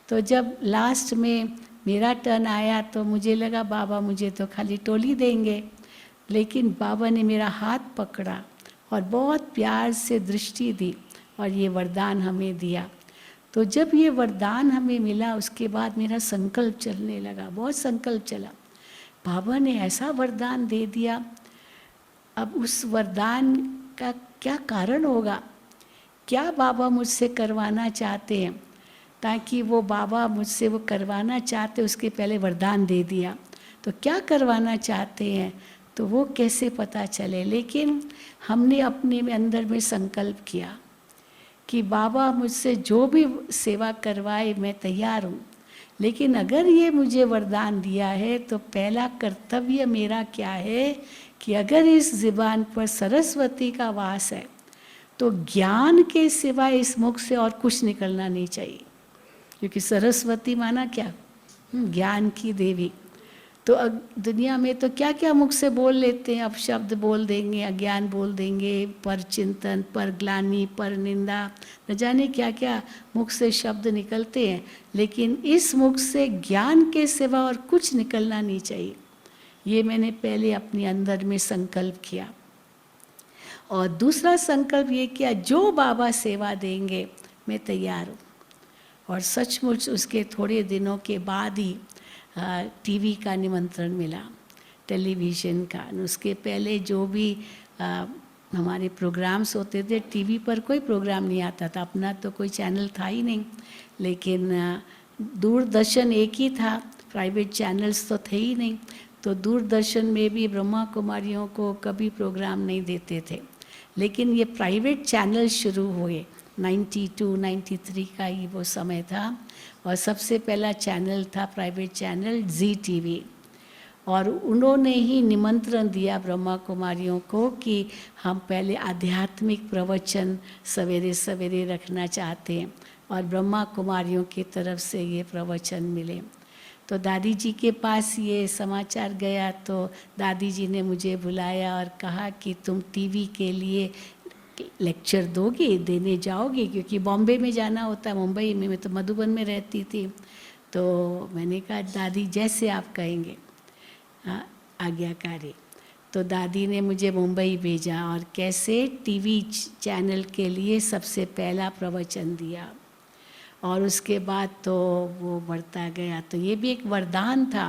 B: तो जब लास्ट में मेरा टर्न आया तो मुझे लगा बाबा मुझे तो खाली टोली देंगे, लेकिन बाबा ने मेरा हाथ पकड़ा और बहुत प्यार से दृष्टि दी और ये वरदान हमें दिया। तो जब ये वरदान हमें मिला उसके बाद मेरा संकल्प चलने लगा, बहुत संकल्प चला। बाबा ने ऐसा वरदान दे दिया, अब उस वरदान का क्या कारण होगा, क्या बाबा मुझसे करवाना चाहते हैं, ताकि वो बाबा मुझसे वो करवाना चाहते उसके पहले वरदान दे दिया, तो क्या करवाना चाहते हैं तो वो कैसे पता चले। लेकिन हमने अपने में अंदर में संकल्प किया कि बाबा मुझसे जो भी सेवा करवाए मैं तैयार हूँ, लेकिन अगर ये मुझे वरदान दिया है तो पहला कर्तव्य मेरा क्या है कि अगर इस ज़ुबान पर सरस्वती का वास है तो ज्ञान के सिवाय इस मुख से और कुछ निकलना नहीं चाहिए, क्योंकि सरस्वती माना क्या, ज्ञान की देवी। तो दुनिया में तो क्या क्या मुख से बोल लेते हैं, अब शब्द बोल देंगे, अज्ञान बोल देंगे, पर चिंतन, पर ग्लानि, पर निंदा, न जाने क्या क्या मुख से शब्द निकलते हैं, लेकिन इस मुख से ज्ञान के सिवा और कुछ निकलना नहीं चाहिए। ये मैंने पहले अपने अंदर में संकल्प किया। और दूसरा संकल्प ये किया, जो बाबा सेवा देंगे मैं तैयार हूँ। और सचमुच उसके थोड़े दिनों के बाद ही टीवी का निमंत्रण मिला, टेलीविज़न का। उसके पहले जो भी हमारे प्रोग्राम्स होते थे, टीवी पर कोई प्रोग्राम नहीं आता था, अपना तो कोई चैनल था ही नहीं। लेकिन दूरदर्शन एक ही था, प्राइवेट चैनल्स तो थे ही नहीं। तो दूरदर्शन में भी ब्रह्मा कुमारियों को कभी प्रोग्राम नहीं देते थे। लेकिन ये प्राइवेट चैनल शुरू हुए 92, 93 का ही वो समय था। और सबसे पहला चैनल था प्राइवेट चैनल जी टीवी। और उन्होंने ही निमंत्रण दिया ब्रह्मा कुमारियों को कि हम पहले आध्यात्मिक प्रवचन सवेरे सवेरे रखना चाहते हैं। और ब्रह्मा कुमारियों की तरफ से ये प्रवचन मिले। तो दादी जी के पास ये समाचार गया, तो दादी जी ने मुझे बुलाया और कहा कि तुम टीवी के लिए लेक्चर दोगे, देने जाओगे, क्योंकि बॉम्बे में जाना होता है, मुंबई में, मैं तो मधुबन में रहती थी। तो मैंने कहा दादी जैसे आप कहेंगे, आज्ञाकारी। तो दादी ने मुझे मुंबई भेजा और कैसे टीवी चैनल के लिए सबसे पहला प्रवचन दिया। और उसके बाद तो वो बढ़ता गया। तो ये भी एक वरदान था,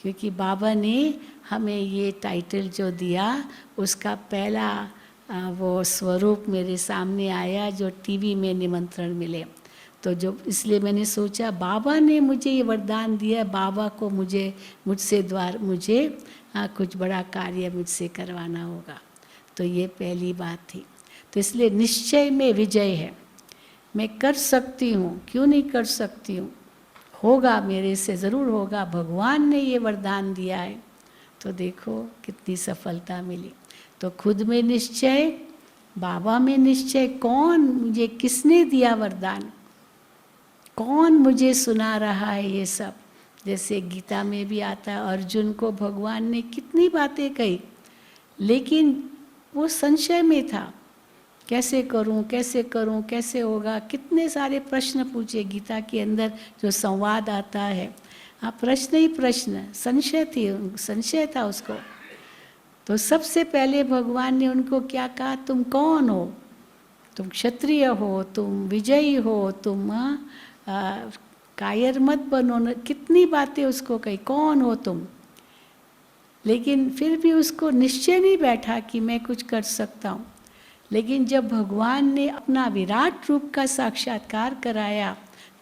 B: क्योंकि बाबा ने हमें ये टाइटल जो दिया, उसका पहला वो स्वरूप मेरे सामने आया जो टीवी में निमंत्रण मिले। तो जो इसलिए मैंने सोचा बाबा ने मुझे ये वरदान दिया, बाबा को मुझसे कुछ बड़ा कार्य मुझसे करवाना होगा। तो ये पहली बात थी। तो इसलिए निश्चय में विजय है। मैं कर सकती हूँ, क्यों नहीं कर सकती हूँ, होगा, मेरे से ज़रूर होगा। भगवान ने ये वरदान दिया है, तो देखो कितनी सफलता मिली। तो खुद में निश्चय, बाबा में निश्चय। कौन मुझे, किसने दिया वरदान, कौन मुझे सुना रहा है ये सब। जैसे गीता में भी आता है, अर्जुन को भगवान ने कितनी बातें कही, लेकिन वो संशय में था, कैसे करूं, कैसे करूं, कैसे होगा। कितने सारे प्रश्न पूछे गीता के अंदर जो संवाद आता है। हाँ, प्रश्न ही प्रश्न, संशय था उसको। तो सबसे पहले भगवान ने उनको क्या कहा, तुम कौन हो, तुम क्षत्रिय हो, तुम विजयी हो, तुम कायर मत बनो न। कितनी बातें उसको कही, कौन हो तुम। लेकिन फिर भी उसको निश्चय नहीं बैठा कि मैं कुछ कर सकता हूँ। लेकिन जब भगवान ने अपना विराट रूप का साक्षात्कार कराया,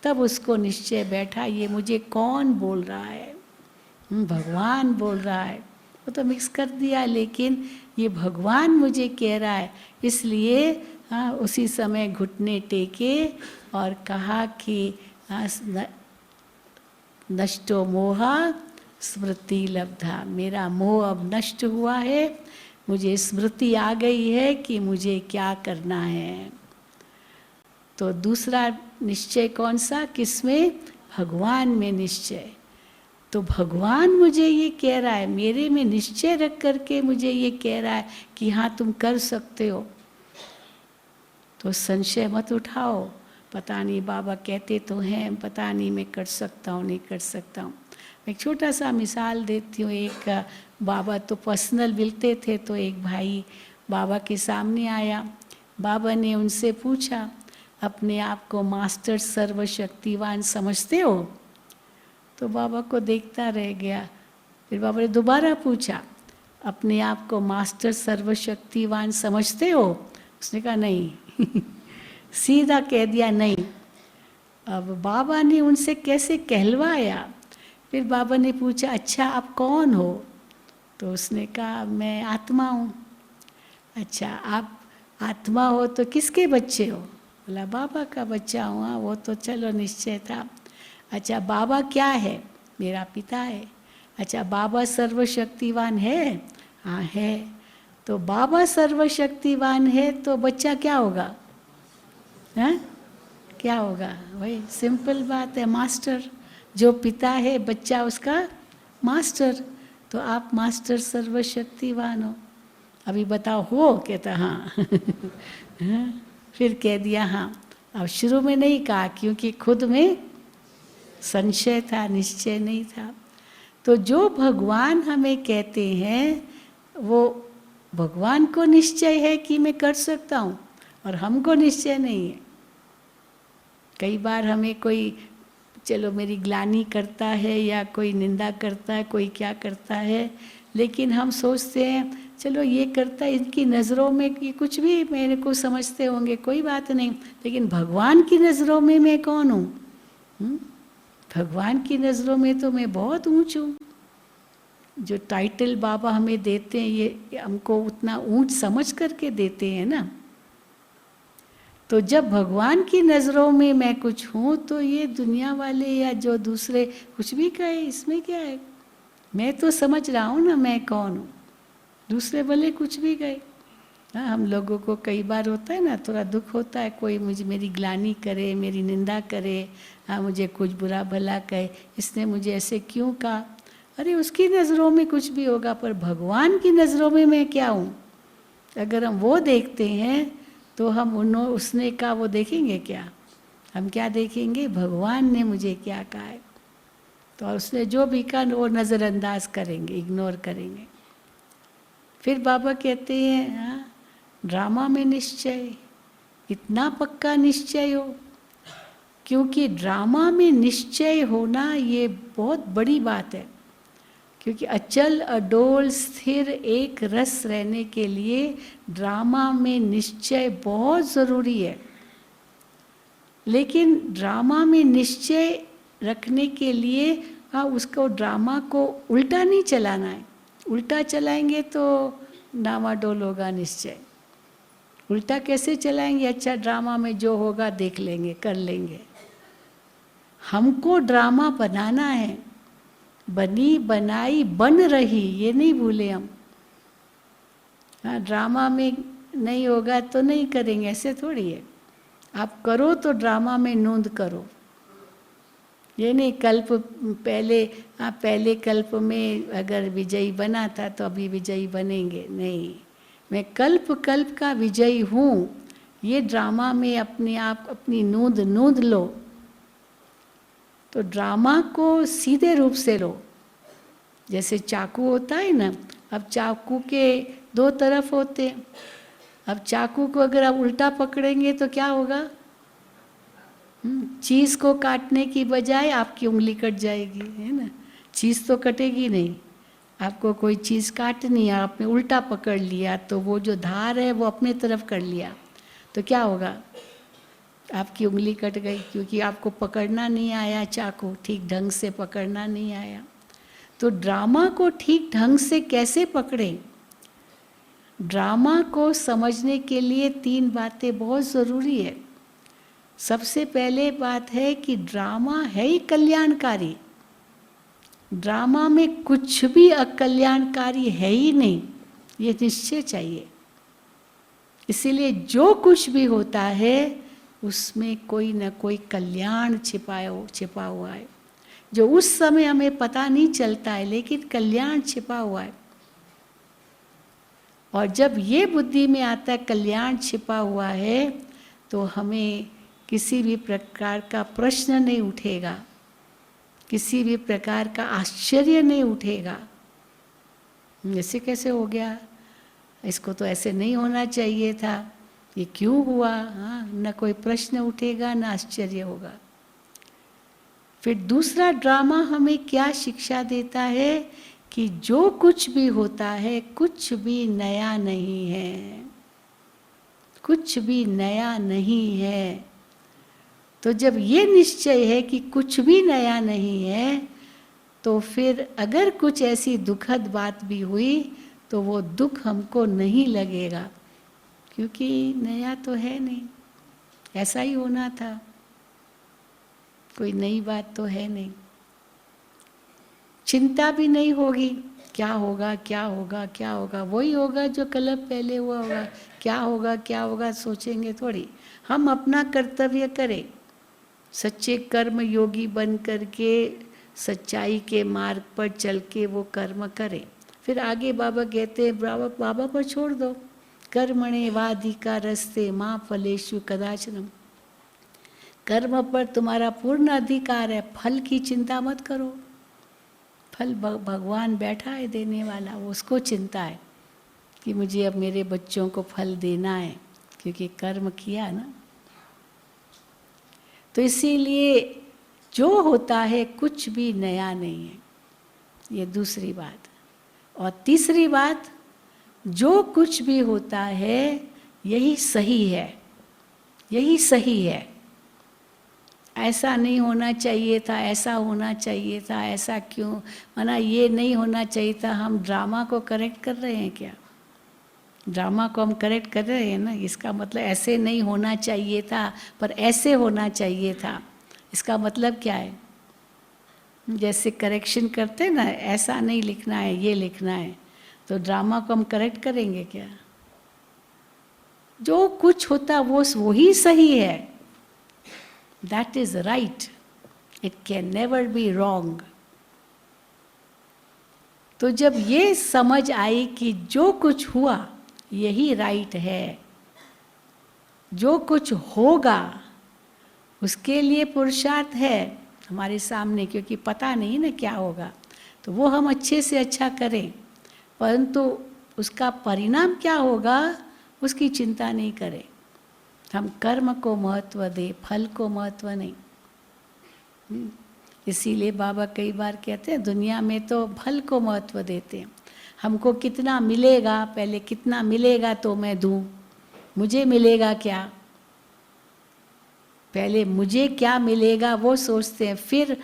B: तब उसको निश्चय बैठा, ये मुझे कौन बोल रहा है, भगवान बोल रहा है। वो तो मिक्स कर दिया, लेकिन ये भगवान मुझे कह रहा है। इसलिए उसी समय घुटने टेके और कहा कि नष्टो मोहा स्मृति लब्धा। मेरा मोह अब नष्ट हुआ है, मुझे स्मृति आ गई है कि मुझे क्या करना है। तो दूसरा निश्चय कौन सा, किसमें, भगवान में निश्चय। तो भगवान मुझे ये कह रहा है, मेरे में निश्चय रख करके मुझे ये कह रहा है कि हाँ तुम कर सकते हो। तो संशय मत उठाओ, पता नहीं बाबा कहते तो हैं, पता नहीं मैं कर सकता हूँ नहीं कर सकता हूँ। एक छोटा सा मिसाल देती हूँ। एक बाबा तो पर्सनल मिलते थे, तो एक भाई बाबा के सामने आया। बाबा ने उनसे पूछा, अपने आप को मास्टर सर्वशक्तिवान समझते हो? तो बाबा को देखता रह गया। फिर बाबा ने दोबारा पूछा, अपने आप को मास्टर सर्वशक्तिवान समझते हो? उसने कहा नहीं। सीधा कह दिया नहीं। अब बाबा ने उनसे कैसे कहलवाया। फिर बाबा ने पूछा, अच्छा आप कौन हो? तो उसने कहा मैं आत्मा हूँ। अच्छा आप आत्मा हो तो किसके बच्चे हो? बोला बाबा का बच्चा हूँ। हाँ वो तो चलो निश्चय था। अच्छा बाबा क्या है? मेरा पिता है। अच्छा बाबा सर्वशक्तिवान है? हाँ है। तो बाबा सर्वशक्तिवान है तो बच्चा क्या होगा? हैं? क्या होगा? वही सिंपल बात है, मास्टर। जो पिता है बच्चा उसका मास्टर। तो आप मास्टर सर्वशक्तिवान हो। अभी बताओ हो? कहता हाँ। फिर कह दिया हाँ। अब शुरू में नहीं कहा क्योंकि खुद में संशय था, निश्चय नहीं था। तो जो भगवान हमें कहते हैं वो भगवान को निश्चय है कि मैं कर सकता हूँ, और हमको निश्चय नहीं है। कई बार हमें कोई चलो मेरी ग्लानि करता है या कोई निंदा करता है, कोई क्या करता है, लेकिन हम सोचते हैं चलो ये करता है, इनकी नज़रों में ये कुछ भी मेरे को समझते होंगे, कोई बात नहीं, लेकिन भगवान की नज़रों में मैं कौन हूँ? भगवान की नज़रों में तो मैं बहुत ऊंच हूँ। जो टाइटल बाबा हमें देते हैं ये हमको उतना ऊंच समझ करके देते हैं ना। तो जब भगवान की नज़रों में मैं कुछ हूँ तो ये दुनिया वाले या जो दूसरे कुछ भी कहे, इसमें क्या है? मैं तो समझ रहा हूँ ना मैं कौन हूँ, दूसरे भले कुछ भी कहे। हाँ, हम लोगों को कई बार होता है ना, थोड़ा दुख होता है, कोई मुझे मेरी ग्लानि करे, मेरी निंदा करे, हाँ मुझे कुछ बुरा भला कहे, इसने मुझे ऐसे क्यों कहा। अरे उसकी नज़रों में कुछ भी होगा, पर भगवान की नज़रों में मैं क्या हूँ? अगर हम वो देखते हैं तो हम उसने कहा वो देखेंगे क्या? हम क्या देखेंगे? भगवान ने मुझे क्या कहा है। तो उसने जो भी कहा वो नज़रअंदाज करेंगे, इग्नोर करेंगे। फिर बाबा कहते हैं हाँ, ड्रामा में निश्चय, इतना पक्का निश्चय हो, क्योंकि ड्रामा में निश्चय होना ये बहुत बड़ी बात है। क्योंकि अचल अडोल स्थिर एक रस रहने के लिए ड्रामा में निश्चय बहुत ज़रूरी है। लेकिन ड्रामा में निश्चय रखने के लिए उसको ड्रामा को उल्टा नहीं चलाना है। उल्टा चलाएंगे तो डामाडोल होगा निश्चय। उल्टा कैसे चलाएंगे? अच्छा ड्रामा में जो होगा देख लेंगे, कर लेंगे। हमको ड्रामा बनाना है, बनी बनाई बन रही, ये नहीं भूले हम। हाँ, ड्रामा में नहीं होगा तो नहीं करेंगे, ऐसे थोड़ी है। आप करो तो ड्रामा में नूंद करो, ये नहीं कल्प पहले कल्प में अगर विजयी बना था तो अभी विजयी बनेंगे, नहीं। मैं कल्प कल्प का विजयी हूँ, ये ड्रामा में अपने आप अपनी नूंद लो। तो ड्रामा को सीधे रूप से लो। जैसे चाकू होता है ना, अब चाकू के दो तरफ होते हैं। अब चाकू को अगर आप उल्टा पकड़ेंगे तो क्या होगा? चीज़ को काटने की बजाय आपकी उंगली कट जाएगी, है ना। चीज़ तो कटेगी नहीं, आपको कोई चीज़ काटनी है, आपने उल्टा पकड़ लिया तो वो जो धार है वो अपने तरफ कर लिया तो क्या होगा? आपकी उंगली कट गई, क्योंकि आपको पकड़ना नहीं आया, चाकू ठीक ढंग से पकड़ना नहीं आया। तो ड्रामा को ठीक ढंग से कैसे पकड़ें? ड्रामा को समझने के लिए 3 बातें बहुत ज़रूरी है। सबसे पहले बात है कि ड्रामा है ही कल्याणकारी। ड्रामा में कुछ भी अकल्याणकारी है ही नहीं, ये निश्चय चाहिए। इसीलिए जो कुछ भी होता है उसमें कोई न कोई कल्याण छिपा हुआ है, जो उस समय हमें पता नहीं चलता है, लेकिन कल्याण छिपा हुआ है। और जब ये बुद्धि में आता है कल्याण छिपा हुआ है तो हमें किसी भी प्रकार का प्रश्न नहीं उठेगा, किसी भी प्रकार का आश्चर्य नहीं उठेगा। ऐसे कैसे हो गया, इसको तो ऐसे नहीं होना चाहिए था, ये क्यों हुआ? हाँ, न कोई प्रश्न उठेगा न आश्चर्य होगा। फिर दूसरा ड्रामा हमें क्या शिक्षा देता है कि जो कुछ भी होता है कुछ भी नया नहीं है, कुछ भी नया नहीं है। तो जब ये निश्चय है कि कुछ भी नया नहीं है तो फिर अगर कुछ ऐसी दुखद बात भी हुई तो वो दुख हमको नहीं लगेगा, क्योंकि नया तो है नहीं, ऐसा ही होना था, कोई नई बात तो है नहीं। चिंता भी नहीं होगी, क्या होगा क्या होगा क्या होगा, वही होगा जो कल पहले हुआ होगा। क्या होगा सोचेंगे थोड़ी। हम अपना कर्तव्य करें, सच्चे कर्म योगी बन करके सच्चाई के मार्ग पर चल के वो कर्म करें। फिर आगे बाबा कहते हैं बाबा पर छोड़ दो, कर्मणे वाधिकारस्ते मां फलेषु कदाचनम। कर्म पर तुम्हारा पूर्ण अधिकार है, फल की चिंता मत करो। फल भगवान बैठा है देने वाला, वो उसको चिंता है कि मुझे अब मेरे बच्चों को फल देना है, क्योंकि कर्म किया ना। तो इसीलिए जो होता है कुछ भी नया नहीं है, ये दूसरी बात। और तीसरी बात, जो कुछ भी होता है यही सही है, यही सही है। ऐसा नहीं होना चाहिए था, ऐसा होना चाहिए था, ऐसा क्यों, माना ये नहीं होना चाहिए था। हम ड्रामा को करेक्ट कर रहे हैं क्या? ड्रामा को हम करेक्ट कर रहे हैं ना। इसका मतलब ऐसे नहीं होना चाहिए था पर ऐसे होना चाहिए था, इसका मतलब क्या है? जैसे करेक्शन करते हैं ना, ऐसा नहीं लिखना है, ये लिखना है, तो ड्रामा को हम करेक्ट करेंगे क्या? जो कुछ होता वो वही सही है, that is right, it can never be wrong. तो जब ये समझ आई कि जो कुछ हुआ यही राइट है, जो कुछ होगा उसके लिए पुरुषार्थ है हमारे सामने, क्योंकि पता नहीं ना क्या होगा, तो वो हम अच्छे से अच्छा करें, परंतु उसका परिणाम क्या होगा उसकी चिंता नहीं करें। हम कर्म को महत्व दें, फल को महत्व नहीं। इसीलिए बाबा कई बार कहते हैं दुनिया में तो फल को महत्व देते हैं। हमको कितना मिलेगा, पहले कितना मिलेगा तो मैं दूं, मुझे मिलेगा क्या, पहले मुझे क्या मिलेगा वो सोचते हैं, फिर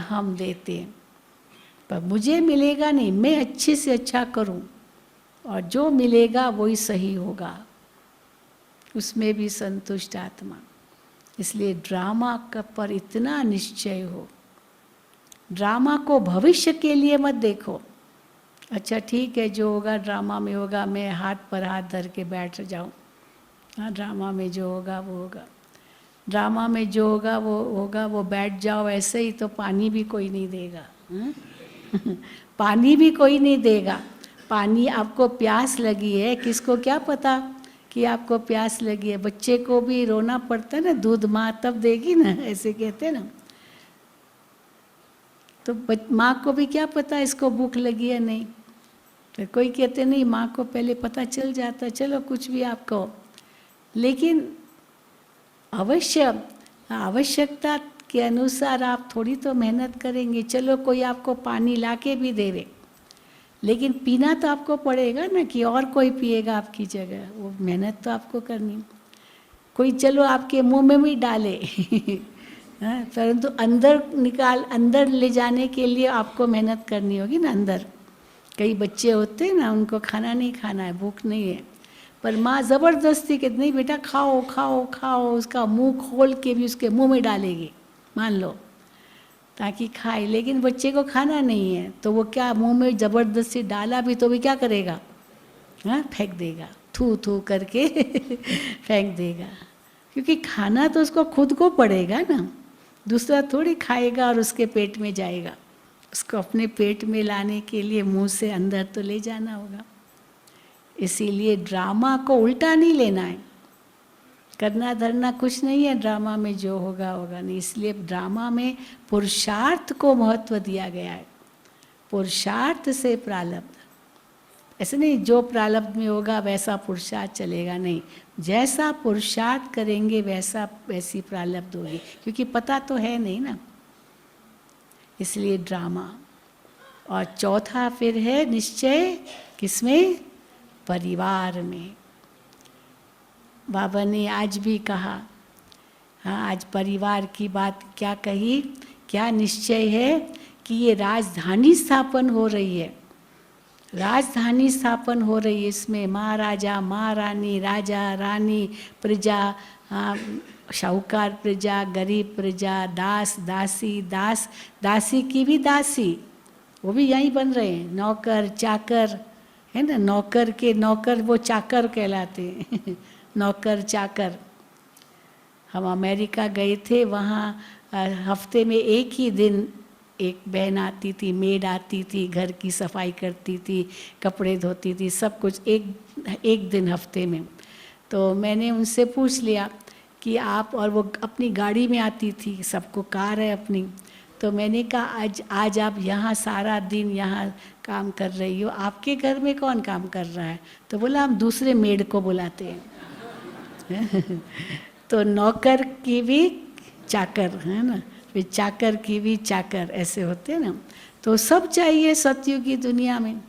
B: हम देते हैं। पर मुझे मिलेगा नहीं, मैं अच्छे से अच्छा करूं और जो मिलेगा वही सही होगा, उसमें भी संतुष्ट आत्मा। इसलिए ड्रामा का पर इतना निश्चय हो, ड्रामा को भविष्य के लिए मत देखो। अच्छा ठीक है, जो होगा ड्रामा में होगा, मैं हाथ पर हाथ धर के बैठ जाऊं, हाँ ड्रामा में जो होगा वो होगा, ड्रामा में जो होगा वो होगा, वो बैठ जाओ ऐसे ही, तो पानी भी कोई नहीं देगा। पानी भी कोई नहीं देगा। पानी, आपको प्यास लगी है, किसको क्या पता कि आपको प्यास लगी है? बच्चे को भी रोना पड़ता है ना, दूध माँ तब देगी ना, ऐसे कहते हैं ना। तो माँ को भी क्या पता इसको भूख लगी है नहीं, तो कोई कहते नहीं, माँ को पहले पता चल जाता, चलो कुछ भी आप कहो, लेकिन आवश्यकता के अनुसार आप थोड़ी तो मेहनत करेंगे। चलो कोई आपको पानी लाके भी देवे, लेकिन पीना तो आपको पड़ेगा ना, कि और कोई पिएगा आपकी जगह, वो मेहनत तो आपको करनी। कोई चलो आपके मुंह में भी डाले हाँ, परंतु अंदर ले जाने के लिए आपको मेहनत करनी होगी ना। अंदर कई बच्चे होते हैं ना, उनको खाना नहीं खाना है, भूख नहीं है, पर माँ ज़बरदस्ती कहती नहीं बेटा खाओ खाओ खाओ, उसका मुंह खोल के भी उसके मुंह में डालेगी, मान लो, ताकि खाए, लेकिन बच्चे को खाना नहीं है, तो वो क्या, मुंह में ज़बरदस्ती डाला भी तो भी क्या करेगा, हाँ फेंक देगा, थू थू करके फेंक देगा, क्योंकि खाना तो उसको खुद को पड़ेगा ना, दूसरा थोड़ी खाएगा और उसके पेट में जाएगा। उसको अपने पेट में लाने के लिए मुंह से अंदर तो ले जाना होगा। इसीलिए ड्रामा को उल्टा नहीं लेना है, करना धरना कुछ नहीं है ड्रामा में, जो होगा होगा नहीं। इसलिए ड्रामा में पुरुषार्थ को महत्व दिया गया है, पुरुषार्थ से प्रारब्ध। ऐसे नहीं जो प्रारब्ध में होगा वैसा पुरुषार्थ चलेगा, नहीं, जैसा पुरुषार्थ करेंगे वैसी प्रारब्ध होगी, क्योंकि पता तो है नहीं ना। इसलिए ड्रामा। और चौथा फिर है निश्चय, किसमें? परिवार में। बाबा ने आज भी कहा, हाँ आज परिवार की बात क्या कही, क्या निश्चय है कि ये राजधानी स्थापन हो रही है, राजधानी स्थापन हो रही है। इसमें महाराजा महारानी, राजा रानी, प्रजा, शाहूकार प्रजा, गरीब प्रजा, दास दासी, दास दासी की भी दासी, वो भी यहीं बन रहे हैं, नौकर चाकर है ना, नौकर के नौकर वो चाकर कहलाते हैं नौकर चाकर। हम अमेरिका गए थे, वहाँ हफ्ते में एक ही दिन एक बहन आती थी, मेड आती थी, घर की सफाई करती थी, कपड़े धोती थी, सब कुछ एक दिन हफ्ते में। तो मैंने उनसे पूछ लिया कि आप, और वो अपनी गाड़ी में आती थी, सबको कार है अपनी, तो मैंने कहा आज आप यहाँ सारा दिन यहाँ काम कर रही हो, आपके घर में कौन काम कर रहा है? तो बोला हम दूसरे मेड को बुलाते हैं तो नौकर की भी चाकर है ना, फिर चाकर की भी चाकर, ऐसे होते हैं ना। तो सब चाहिए सतयुग की दुनिया में।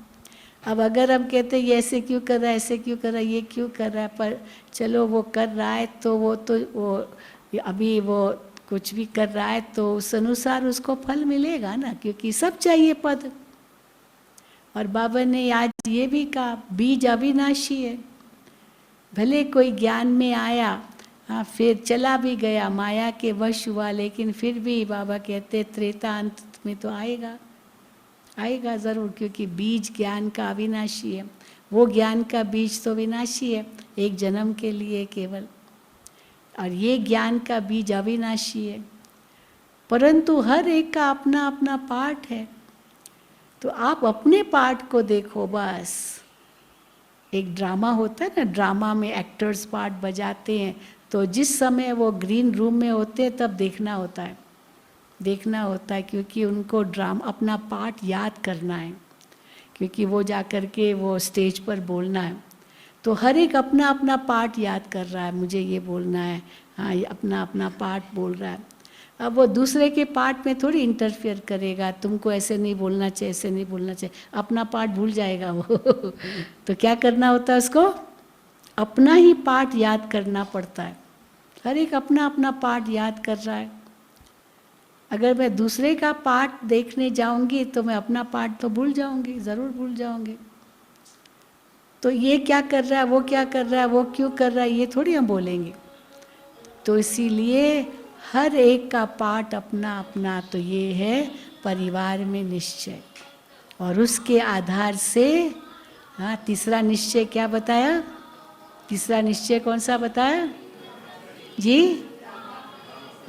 B: अब अगर हम कहते हैं ये ऐसे क्यों कर रहा है, ऐसे क्यों कर रहा है, ये क्यों कर रहा है, पर चलो वो कर रहा है तो वो अभी वो कुछ भी कर रहा है तो उस अनुसार उसको फल मिलेगा ना, क्योंकि सब चाहिए पद। और बाबा ने आज ये भी कहा, बीज अविनाशी है। भले कोई ज्ञान में आया, हाँ, फिर चला भी गया, माया के वश हुआ, लेकिन फिर भी बाबा कहते त्रेता अंत में तो आएगा, आएगा ज़रूर, क्योंकि बीज ज्ञान का अविनाशी है। वो ज्ञान का बीज तो विनाशी है, एक जन्म के लिए केवल, और ये ज्ञान का बीज अविनाशी है। परंतु हर एक का अपना अपना पार्ट है, तो आप अपने पार्ट को देखो बस। एक ड्रामा होता है ना, ड्रामा में एक्टर्स पार्ट बजाते हैं, तो जिस समय वो ग्रीन रूम में होते हैं तब देखना होता है, देखना होता है, क्योंकि उनको अपना पार्ट याद करना है, क्योंकि वो जा कर के वो स्टेज पर बोलना है। तो हर एक अपना अपना पार्ट याद कर रहा है, मुझे ये बोलना है, हाँ, ये अपना अपना पार्ट बोल रहा है। अब वो दूसरे के पार्ट में थोड़ी इंटरफेयर करेगा, तुमको ऐसे नहीं बोलना चाहिए, ऐसे नहीं बोलना चाहिए, अपना पार्ट भूल जाएगा वो तो क्या करना होता है उसको? अपना ही पार्ट याद करना पड़ता है। हर एक अपना अपना पार्ट याद कर रहा है। अगर मैं दूसरे का पार्ट देखने जाऊंगी तो मैं अपना पार्ट तो भूल जाऊंगी, ज़रूर भूल जाऊंगी। तो ये क्या कर रहा है, वो क्या कर रहा है, वो क्यों कर रहा है, ये थोड़ी हम बोलेंगे। तो इसीलिए हर एक का पार्ट अपना अपना, तो ये है परिवार में निश्चय। और उसके आधार से, हाँ, तीसरा निश्चय क्या बताया? तीसरा निश्चय कौन सा बताया जी?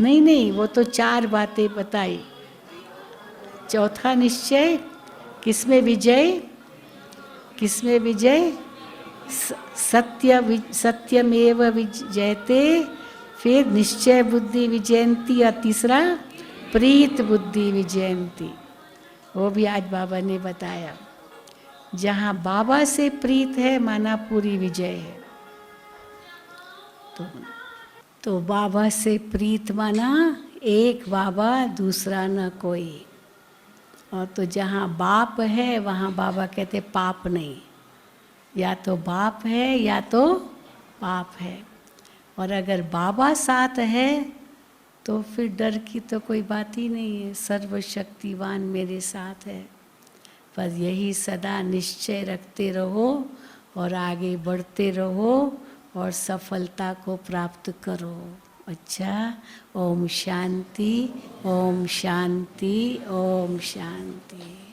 B: नहीं नहीं, वो तो 4 बातें बताई। चौथा निश्चय किसमें विजय? किसमें विजय? सत्यमेव विजयते, फिर निश्चय बुद्धि विजयंती, और तीसरा प्रीत बुद्धि विजयंती। वो भी आज बाबा ने बताया। जहाँ बाबा से प्रीत है माना पूरी विजय है। तो बाबा से प्रीत माना एक बाबा, दूसरा न कोई। और तो जहाँ बाप है वहाँ बाबा कहते पाप नहीं, या तो बाप है या तो पाप है। और अगर बाबा साथ है तो फिर डर की तो कोई बात ही नहीं है, सर्वशक्तिवान मेरे साथ है। पर यही सदा निश्चय रखते रहो और आगे बढ़ते रहो और सफलता को प्राप्त करो। अच्छा, ओम शांति, ओम शांति, ओम शांति।